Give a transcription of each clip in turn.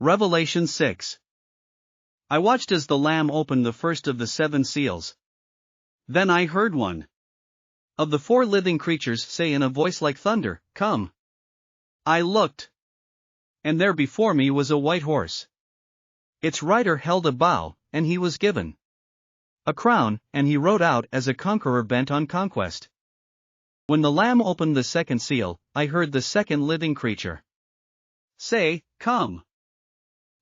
Revelation 6. I watched as the Lamb opened the first of the 7 seals. Then I heard one of the 4 living creatures say in a voice like thunder, "Come." I looked, and there before me was a white horse. Its rider held a bow, and he was given a crown, and he rode out as a conqueror bent on conquest. When the Lamb opened the 2nd seal, I heard the 2nd living creature say, "Come."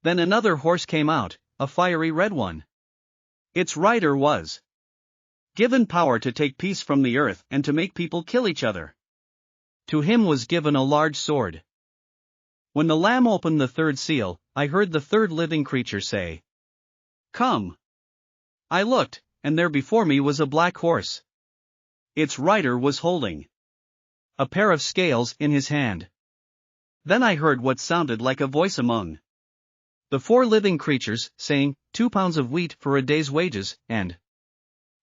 Then another horse came out, a fiery red one. Its rider was given power to take peace from the earth and to make people kill each other. To him was given a large sword. When the Lamb opened the 3rd seal, I heard the 3rd living creature say, "Come." I looked, and there before me was a black horse. Its rider was holding a pair of scales in his hand. Then I heard what sounded like a voice among the 4 living creatures, saying, 2 pounds of wheat for a day's wages, and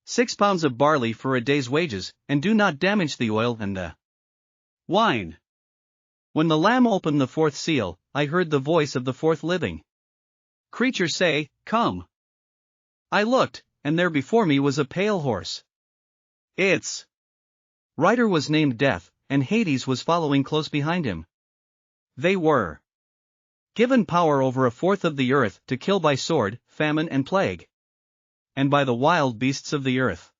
6 pounds of barley for a day's wages, and do not damage the oil and the wine. When the Lamb opened the 4th seal, I heard the voice of the 4th living creature say, "Come." I looked, and there before me was a pale horse. Its rider was named Death, and Hades was following close behind him. They were given power over a 4th of the earth to kill by sword, famine and plague, and by the wild beasts of the earth.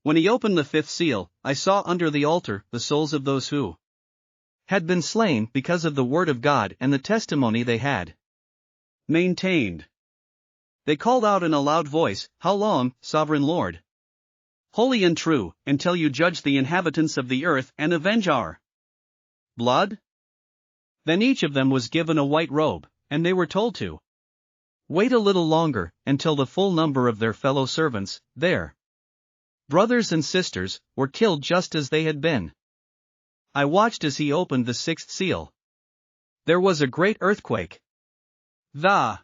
When he opened the 5th seal, I saw under the altar the souls of those who had been slain because of the word of God and the testimony they had maintained. They called out in a loud voice, "How long, Sovereign Lord, holy and true, until you judge the inhabitants of the earth and avenge our blood?" Then each of them was given a white robe, and they were told to wait a little longer, until the full number of their fellow servants, their brothers and sisters, were killed just as they had been. I watched as he opened the 6th seal. There was a great earthquake. The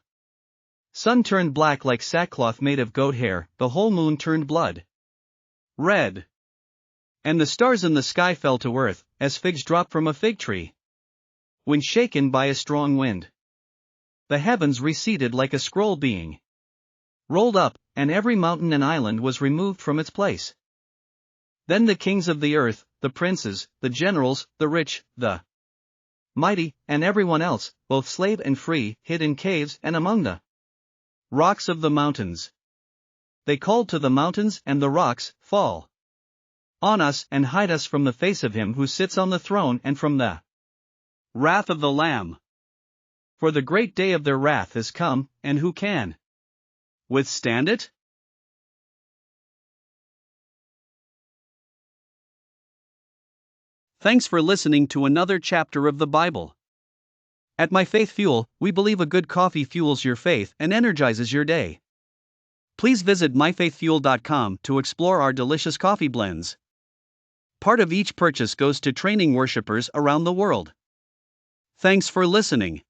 sun turned black like sackcloth made of goat hair, the whole moon turned blood red, and the stars in the sky fell to earth, as figs drop from a fig tree when shaken by a strong wind. The heavens receded like a scroll being rolled up, and every mountain and island was removed from its place. Then the kings of the earth, the princes, the generals, the rich, the mighty, and everyone else, both slave and free, hid in caves and among the rocks of the mountains. They called to the mountains and the rocks, "Fall on us and hide us from the face of him who sits on the throne and from the wrath of the Lamb. For the great day of their wrath is come, and who can withstand it?" Thanks for listening to another chapter of the Bible. At My Faith Fuel, we believe a good coffee fuels your faith and energizes your day. Please visit myfaithfuel.com to explore our delicious coffee blends. Part of each purchase goes to training worshipers around the world. Thanks for listening.